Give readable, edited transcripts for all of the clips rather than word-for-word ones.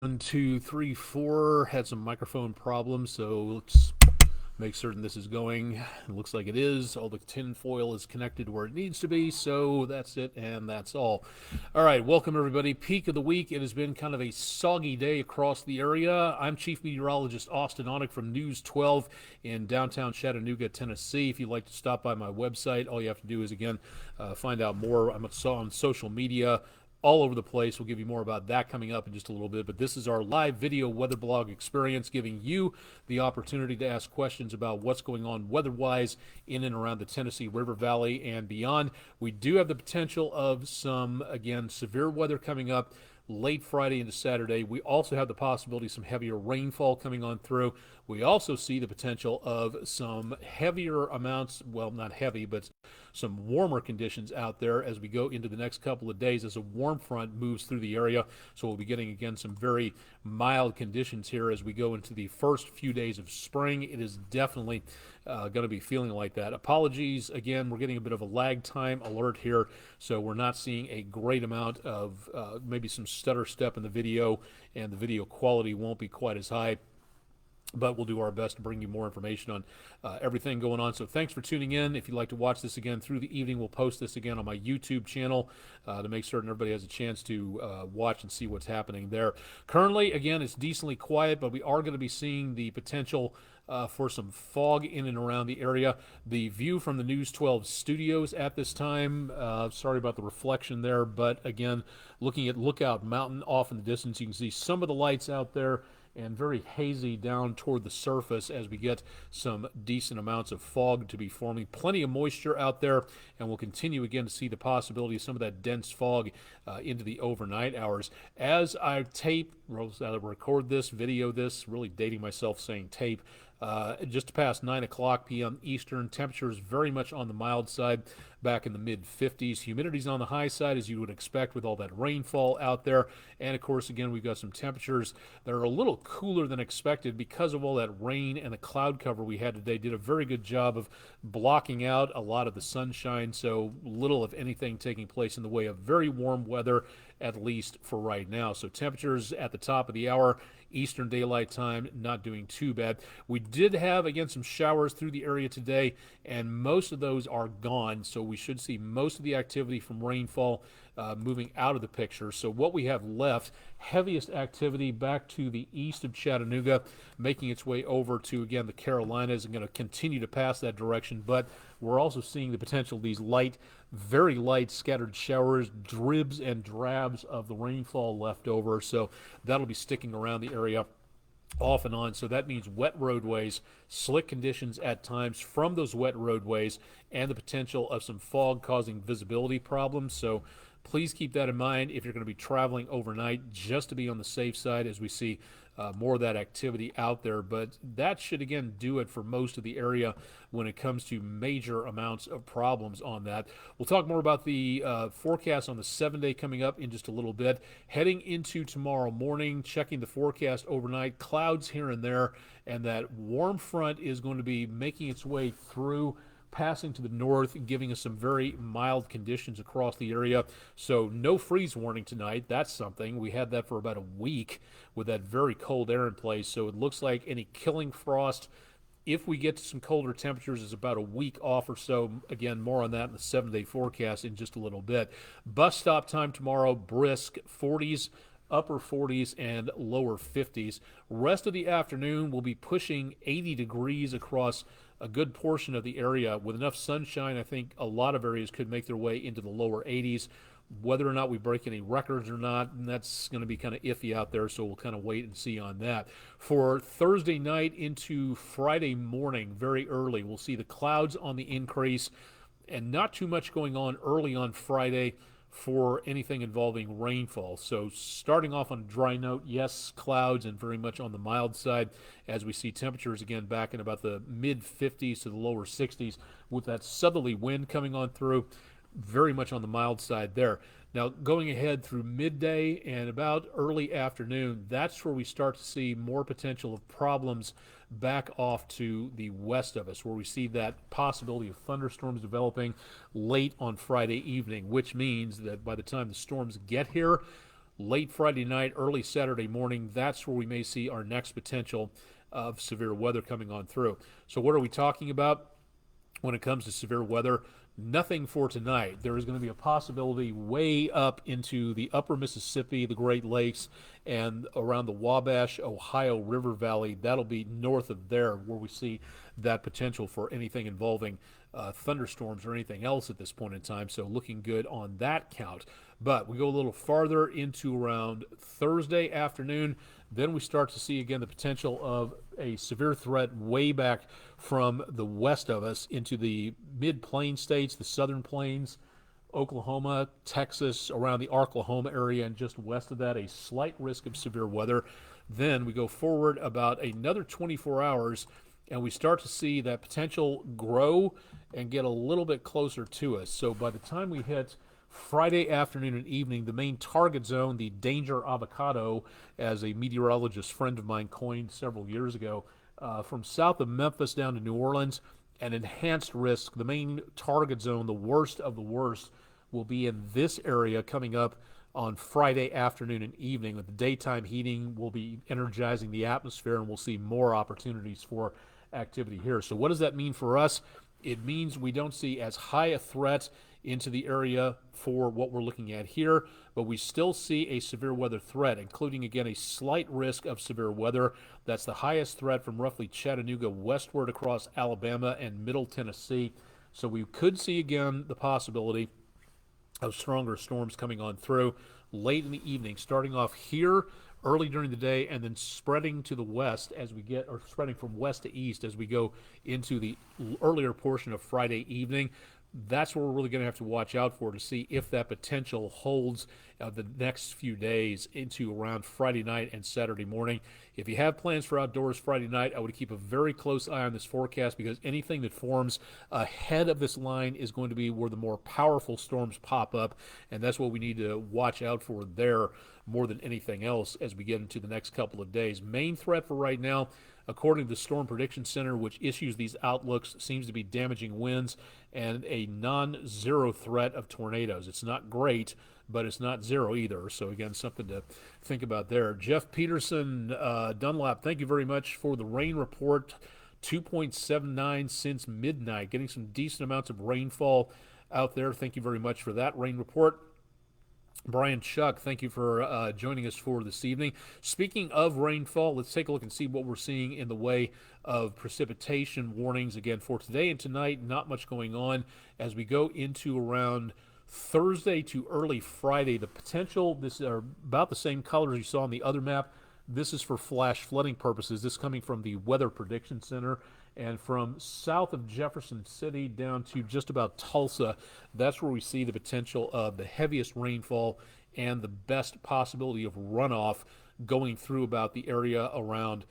One, two, three, four. Had some microphone problems, so let's make certain this is going. It looks like it is. All the tin foil is connected where it needs to be, so that's it, and that's all. All right, welcome everybody. Peak of the week. It has been kind of a soggy day across the area. I'm Chief Meteorologist Austen Onek from News 12 in downtown Chattanooga, Tennessee. If you'd like to stop by my website, all you have to do is, again, find out more. I'm on social media all over the place. We'll give you more about that coming up in just a little bit. But this is our live video weather blog experience, giving you the opportunity to ask questions about what's going on weather-wise in and around the Tennessee River Valley and beyond. We do have the potential of some, again, severe weather coming up late Friday into Saturday. We also have the possibility of some heavier rainfall coming on through. We also see the potential of some heavier amounts, well, not heavy, but some warmer conditions out there as we go into the next couple of days as a warm front moves through the area. So we'll be getting, again, some very mild conditions here as we go into the first few days of spring. It is definitely going to be feeling like that. Apologies, again, we're getting a bit of a lag time alert here, so we're not seeing a great amount of maybe some stutter step in the video, and the video quality won't be quite as high. But we'll do our best to bring you more information on everything going on. So thanks for tuning in. If you'd like to watch this again through the evening, we'll post this again on my YouTube channel to make certain everybody has a chance to watch and see what's happening there. Currently, again, it's decently quiet, but we are going to be seeing the potential for some fog in and around the area. The view from the News 12 studios at this time, sorry about the reflection there, but again, looking at Lookout Mountain off in the distance, you can see some of the lights out there and very hazy down toward the surface as we get some decent amounts of fog to be forming. Plenty of moisture out there, and we'll continue again to see the possibility of some of that dense fog into the overnight hours. As I record this, video this, really dating myself saying tape, just past 9 o'clock p.m. Eastern. Temperatures very much on the mild side, back in the mid-50s. Humidity's on the high side, as you would expect with all that rainfall out there. And, of course, again, we've got some temperatures that are a little cooler than expected because of all that rain and the cloud cover we had today. Did a very good job of blocking out a lot of the sunshine, so little, if anything, taking place in the way of very warm weather, at least for right now. So temperatures at the top of the hour, Eastern Daylight Time, not doing too bad. We did have, again, some showers through the area today, and most of those are gone, so we should see most of the activity from rainfall moving out of the picture. So what we have left, heaviest activity back to the east of Chattanooga, making its way over to, again, the Carolinas, and going to continue to pass that direction, but we're also seeing the potential of these light, very light scattered showers, dribs and drabs of the rainfall left over, so that'll be sticking around the area off and on. So that means wet roadways, slick conditions at times from those wet roadways, and the potential of some fog causing visibility problems. So please keep that in mind if you're going to be traveling overnight, just to be on the safe side as we see more of that activity out there. But that should, again, do it for most of the area when it comes to major amounts of problems on that. We'll talk more about the forecast on the 7-day coming up in just a little bit. Heading into tomorrow morning, checking the forecast overnight, clouds here and there, and that warm front is going to be making its way through, passing to the north, giving us some very mild conditions across the area. So no freeze warning tonight. That's something. We had that for about a week with that very cold air in place. So it looks like any killing frost, if we get to some colder temperatures, is about a week off or so. Again, more on that in the 7-day forecast in just a little bit. Bus stop time tomorrow, brisk 40s, upper 40s and lower 50s. Rest of the afternoon will be pushing 80 degrees across a good portion of the area. With enough sunshine, I think a lot of areas could make their way into the lower 80s. Whether or not we break any records or not, that's going to be kind of iffy out there, so we'll kind of wait and see on that. For Thursday night into Friday morning, very early, we'll see the clouds on the increase and not too much going on early on Friday for anything involving rainfall. So starting off on a dry note, yes, clouds and very much on the mild side as we see temperatures again back in about the mid-50s to the lower 60s with that southerly wind coming on through, very much on the mild side there. Now, going ahead through midday and about early afternoon, that's where we start to see more potential of problems back off to the west of us, where we see that possibility of thunderstorms developing late on Friday evening, which means that by the time the storms get here, late Friday night, early Saturday morning, that's where we may see our next potential of severe weather coming on through. So what are we talking about when it comes to severe weather? Nothing for tonight. There is going to be a possibility way up into the upper Mississippi, the Great Lakes, and around the Wabash, Ohio River Valley. That'll be north of there where we see that potential for anything involving thunderstorms or anything else at this point in time. So looking good on that count. But we go a little farther into around Thursday afternoon. Then we start to see again the potential of a severe threat way back from the west of us into the mid-plain states, the southern plains, Oklahoma, Texas, around the Oklahoma area, and just west of that, a slight risk of severe weather. Then we go forward about another 24 hours, and we start to see that potential grow and get a little bit closer to us. So by the time we hit Friday afternoon and evening, the main target zone, the danger avocado, as a meteorologist friend of mine coined several years ago, from south of Memphis down to New Orleans, an enhanced risk, the main target zone, the worst of the worst, will be in this area coming up on Friday afternoon and evening. With the daytime heating, we'll be energizing the atmosphere, and we'll see more opportunities for activity here. So what does that mean for us? It means we don't see as high a threat into the area for what we're looking at here, but we still see a severe weather threat, including, again, a slight risk of severe weather. That's the highest threat from roughly Chattanooga westward across Alabama and middle Tennessee. So we could see, again, the possibility of stronger storms coming on through late in the evening, starting off here early during the day and then spreading to the west as we get, or spreading from west to east as we go into the earlier portion of Friday evening. That's what we're really going to have to watch out for to see if that potential holds the next few days into around Friday night and Saturday morning. If you have plans for outdoors Friday night, I would keep a very close eye on this forecast, because anything that forms ahead of this line is going to be where the more powerful storms pop up, and that's what we need to watch out for there more than anything else as we get into the next couple of days. Main threat for right now, according to the Storm Prediction Center, which issues these outlooks, seems to be damaging winds and a non-zero threat of tornadoes. It's not great, but it's not zero either. So again, something to think about there. Jeff Peterson, Dunlap, thank you very much for the rain report. 2.79 since midnight. Getting some decent amounts of rainfall out there. Thank you very much for that rain report. Brian Chuck, thank you for joining us for this evening. Speaking of rainfall, let's take a look and see what we're seeing in the way of precipitation warnings. Again, for today and tonight, not much going on. As we go into around Thursday to early Friday, the potential, this are about the same colors you saw on the other map. This is for flash flooding purposes. This coming from the Weather Prediction Center. And from south of Jefferson City down to just about Tulsa, that's where we see the potential of the heaviest rainfall and the best possibility of runoff going through about the area around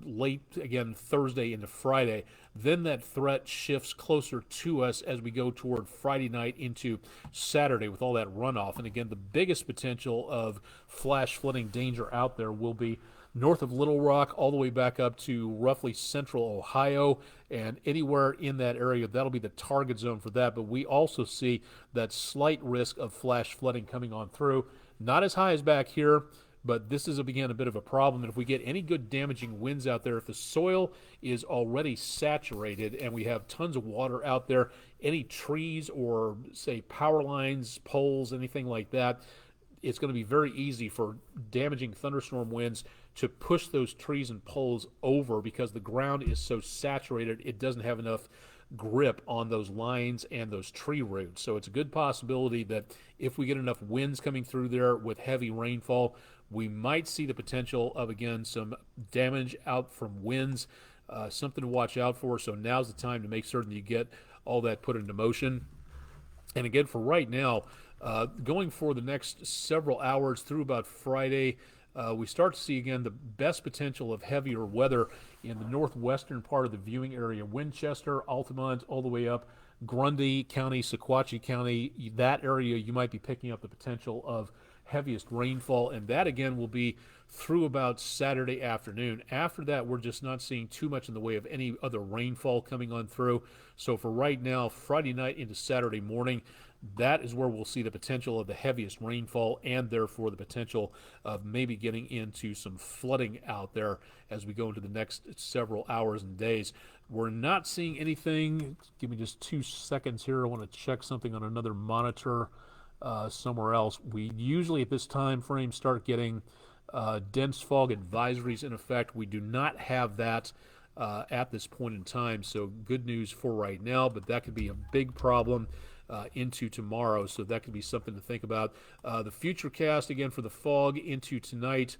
late, again, Thursday into Friday. Then that threat shifts closer to us as we go toward Friday night into Saturday with all that runoff. And again, the biggest potential of flash flooding danger out there will be north of Little Rock all the way back up to roughly central Ohio, and anywhere in that area, that'll be the target zone for that. But we also see that slight risk of flash flooding coming on through. Not as high as back here, but this is, again, a bit of a problem. And if we get any good damaging winds out there, if the soil is already saturated and we have tons of water out there, any trees or, say, power lines, poles, anything like that, it's going to be very easy for damaging thunderstorm winds to push those trees and poles over, because the ground is so saturated it doesn't have enough grip on those lines and those tree roots. So it's a good possibility that if we get enough winds coming through there with heavy rainfall, we might see the potential of, again, some damage out from winds, something to watch out for. So now's the time to make certain you get all that put into motion. And again, for right now, going for the next several hours through about Friday, we start to see, again, the best potential of heavier weather in the northwestern part of the viewing area. Winchester, Altamont, all the way up Grundy County, Sequatchie County, that area you might be picking up the potential of heaviest rainfall, and that, again, will be through about Saturday afternoon. After that, we're just not seeing too much in the way of any other rainfall coming on through. So for right now, Friday night into Saturday morning, that is where we'll see the potential of the heaviest rainfall and therefore the potential of maybe getting into some flooding out there as we go into the next several hours and days. We're not seeing anything. Give me just 2 seconds here. I want to check something on another monitor somewhere else. We usually at this time frame start getting dense fog advisories in effect. We do not have that at this point in time, so good news for right now, but that could be a big problem into tomorrow, so that could be something to think about. The futurecast, again, for the fog into tonight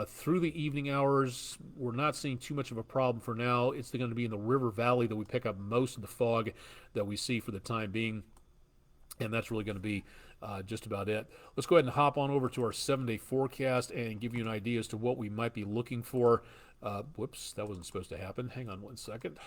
through the evening hours, we're not seeing too much of a problem for now. It's going to be in the river valley that we pick up most of the fog that we see for the time being, and that's really going to be just about it. Let's go ahead and hop on over to our 7-day forecast and give you an idea as to what we might be looking for. Whoops, that wasn't supposed to happen. Hang on 1 second.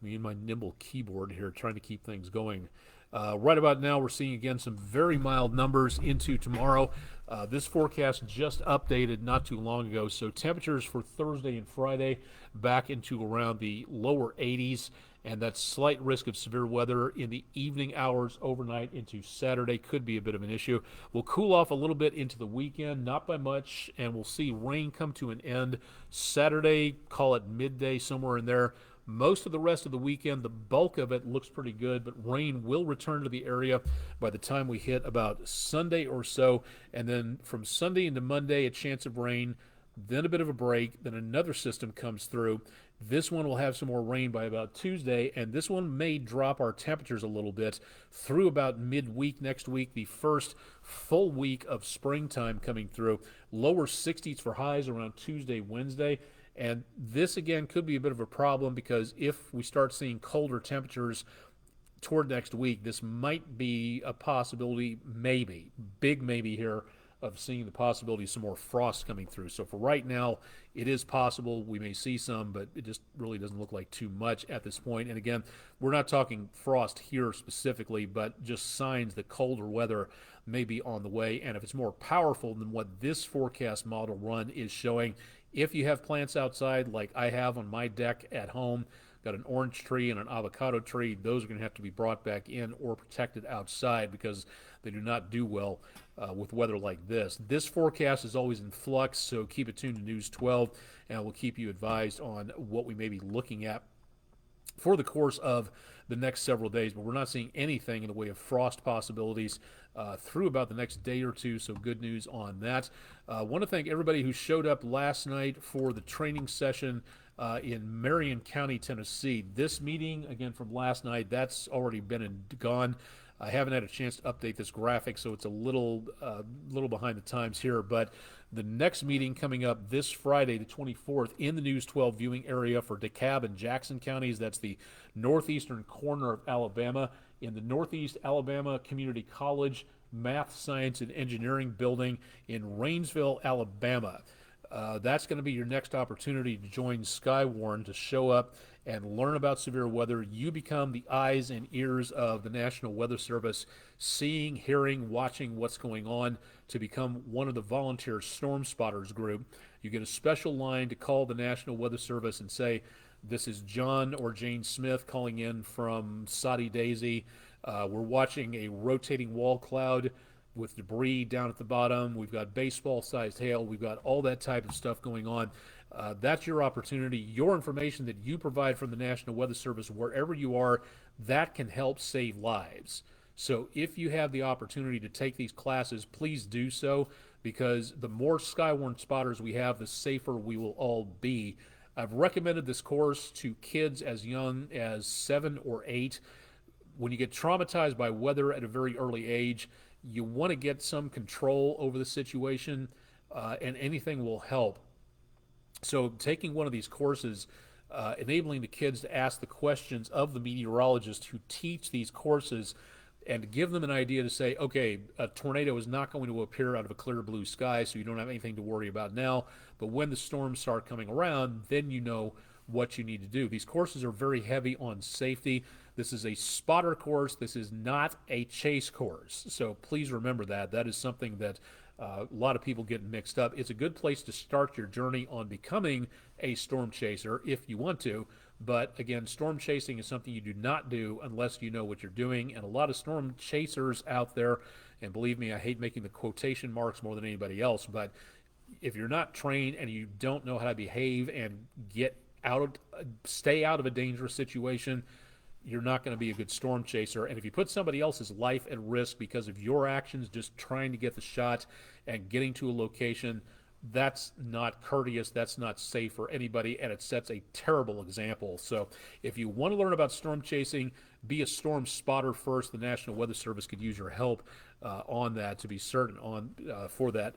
Me and my nimble keyboard here trying to keep things going. Right about now, we're seeing, again, some very mild numbers into tomorrow. This forecast just updated not too long ago, so temperatures for Thursday and Friday back into around the lower 80s, and that slight risk of severe weather in the evening hours overnight into Saturday could be a bit of an issue. We'll cool off a little bit into the weekend, not by much, and we'll see rain come to an end Saturday, call it midday, somewhere in there. Most of the rest of the weekend, the bulk of it looks pretty good, but rain will return to the area by the time we hit about Sunday or so. And then from Sunday into Monday, a chance of rain, then a bit of a break, then another system comes through. This one will have some more rain by about Tuesday, and this one may drop our temperatures a little bit through about midweek next week, the first full week of springtime coming through. Lower 60s for highs around Tuesday, Wednesday. And this, again, could be a bit of a problem because if we start seeing colder temperatures toward next week, this might be a possibility, maybe, big maybe here, of seeing the possibility of some more frost coming through. So for right now, it is possible we may see some, but it just really doesn't look like too much at this point. And again, we're not talking frost here specifically, but just signs that colder weather may be on the way. And if it's more powerful than what this forecast model run is showing, if you have plants outside like I have on my deck at home, got an orange tree and an avocado tree, those are going to have to be brought back in or protected outside because they do not do well with weather like this. This forecast is always in flux, so keep it tuned to News 12, and we'll keep you advised on what we may be looking at for the course of the next several days, but we're not seeing anything in the way of frost possibilities through about the next day or two, so good news on that. I want to thank everybody who showed up last night for the training session in Marion County, Tennessee. This meeting, again, from last night, that's already been and gone. I haven't had a chance to update this graphic, so it's a little behind the times here, but the next meeting coming up this Friday, the 24th, in the News 12 viewing area for DeKalb and Jackson counties. That's the northeastern corner of Alabama, in the Northeast Alabama Community College Math, Science, and Engineering building in Rainsville, Alabama. That's going to be your next opportunity to join Skywarn, to show up and learn about severe weather. You become the eyes and ears of the National Weather Service, seeing, hearing, watching what's going on, to become one of the volunteer storm spotters group. You get a special line to call the National Weather Service and say, this is John or Jane Smith calling in from Soddy Daisy. We're watching a rotating wall cloud with debris down at the bottom. We've got baseball-sized hail. We've got all that type of stuff going on. That's your opportunity. Your information that you provide from the National Weather Service, wherever you are, that can help save lives. So if you have the opportunity to take these classes, please do so, because the more Skywarn spotters we have, the safer we will all be. I've recommended this course to kids as young as 7 or 8. When you get traumatized by weather at a very early age, you want to get some control over the situation, and anything will help. So taking one of these courses, enabling the kids to ask the questions of the meteorologists who teach these courses, and give them an idea to say, okay, a tornado is not going to appear out of a clear blue sky, so you don't have anything to worry about now, but when the storms start coming around, then you know what you need to do. These courses are very heavy on safety. This is a spotter course. This is not a chase course. So please remember that. That is something that a lot of people get mixed up. It's a good place to start your journey on becoming a storm chaser if you want to, But again, storm chasing is something you do not do unless you know what you're doing. And a lot of storm chasers out there, and believe me, I hate making the quotation marks more than anybody else, but if you're not trained and you don't know how to behave and stay out of a dangerous situation, you're not going to be a good storm chaser. And if you put somebody else's life at risk because of your actions, just trying to get the shot and getting to a location, that's not courteous, that's not safe for anybody, and it sets a terrible example. So if you want to learn about storm chasing, be a storm spotter first. The National Weather Service could use your help on that, to be certain for that,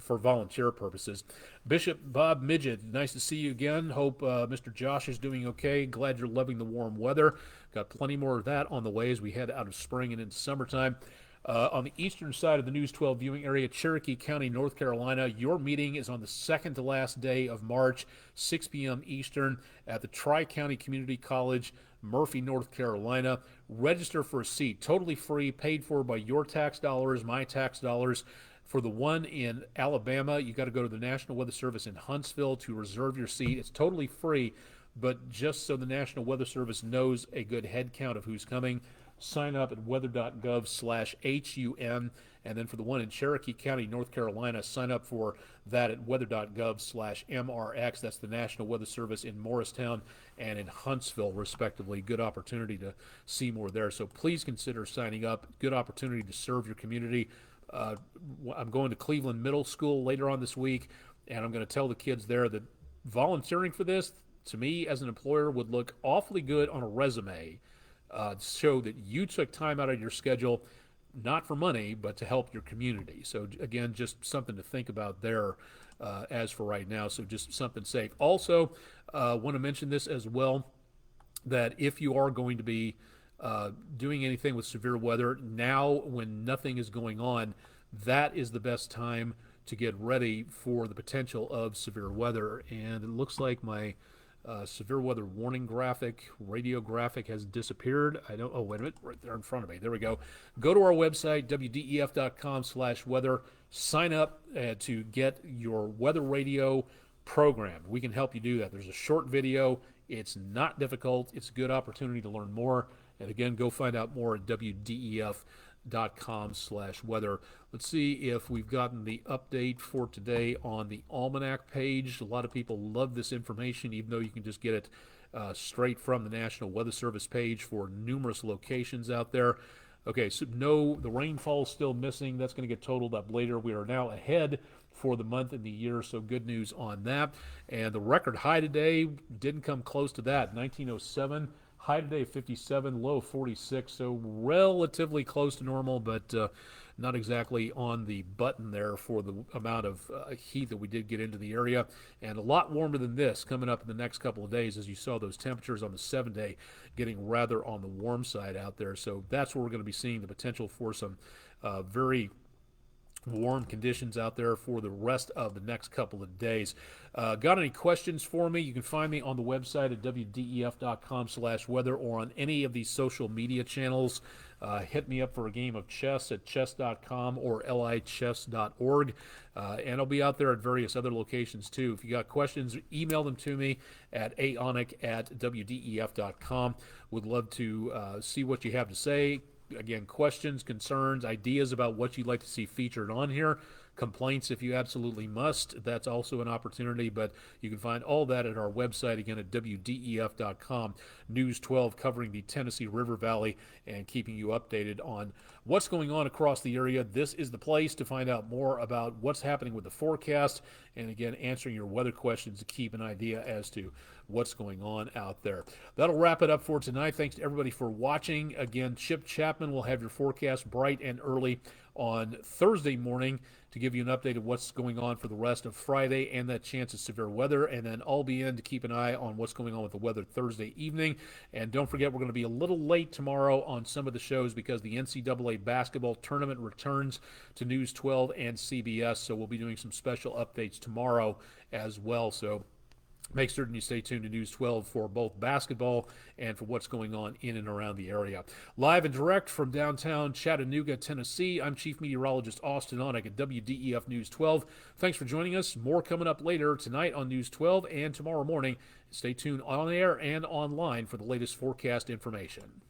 for volunteer purposes. Bishop Bob Midget, nice to see you again. Hope Mr. Josh is doing okay. Glad you're loving the warm weather. Got plenty more of that on the way as we head out of spring and into summertime. On the eastern side of the News 12 viewing area, Cherokee County, North Carolina, your meeting is on the second to last day of March, 6 p.m. Eastern, at the Tri-County Community College, Murphy, North Carolina. Register for a seat, totally free, paid for by your tax dollars, my tax dollars. For the one in Alabama, you got to go to the National Weather Service in Huntsville to reserve your seat. It's totally free, but just so the National Weather Service knows a good head count of who's coming, sign up at weather.gov/HUN. And then for the one in Cherokee County, North Carolina, sign up for that at weather.gov/MRX. That's the National Weather Service in Morristown and in Huntsville, respectively. Good opportunity to see more there. So please consider signing up. Good opportunity to serve your community. I'm going to Cleveland Middle School later on this week, and I'm going to tell the kids there that volunteering for this, to me as an employer, would look awfully good on a resume. Show that you took time out of your schedule, not for money, but to help your community. So again, just something to think about there as for right now. So just something safe. Also, want to mention this as well, that if you are going to be doing anything with severe weather, now when nothing is going on, that is the best time to get ready for the potential of severe weather. And it looks like my severe weather warning graphic, radio graphic, has disappeared. Oh, wait a minute, right there in front of me. There we go. Go to our website, wdef.com/weather. Sign up to get your weather radio program. We can help you do that. There's a short video. It's not difficult. It's a good opportunity to learn more. And again, go find out more at wdef.com/weather. Let's see if we've gotten the update for today on the Almanac page. A lot of people love this information, even though you can just get it straight from the National Weather Service page for numerous locations out there. Okay, so no, the rainfall is still missing. That's going to get totaled up later. We are now ahead for the month and the year, so good news on that. And the record high today didn't come close to that, 1907. High today 57, low 46, so relatively close to normal, but not exactly on the button there for the amount of heat that we did get into the area. And a lot warmer than this coming up in the next couple of days, as you saw those temperatures on the 7-day getting rather on the warm side out there. So that's where we're going to be seeing the potential for some very warm conditions out there for the rest of the next couple of days. Got any questions for me? You can find me on the website at wdef.com/weather or on any of these social media channels. Hit me up for a game of chess at chess.com or lichess.org. And I'll be out there at various other locations too. If you got questions, email them to me at aonek@wdef.com. Would love to see what you have to say. Again, questions, concerns, ideas about what you'd like to see featured on here, complaints if you absolutely must. That's also an opportunity, but you can find all that at our website, again, at wdef.com. News 12 covering the Tennessee River Valley and keeping you updated on what's going on across the area. This is the place to find out more about what's happening with the forecast and, again, answering your weather questions to keep an idea as to what's going on out there. That'll wrap it up for tonight. Thanks to everybody for watching. Again, Chip Chapman will have your forecast bright and early on Thursday morning to give you an update of what's going on for the rest of Friday and that chance of severe weather. And then I'll be in to keep an eye on what's going on with the weather Thursday evening. And don't forget, we're going to be a little late tomorrow on some of the shows because the NCAA basketball tournament returns to News 12 and CBS. So we'll be doing some special updates tomorrow as well. So Make certain you stay tuned to News 12 for both basketball and for what's going on in and around the area. Live and direct from downtown Chattanooga, Tennessee, I'm Chief Meteorologist Austen Onek at WDEF News 12. Thanks for joining us. More coming up later tonight on News 12 and tomorrow morning. Stay tuned on air and online for the latest forecast information.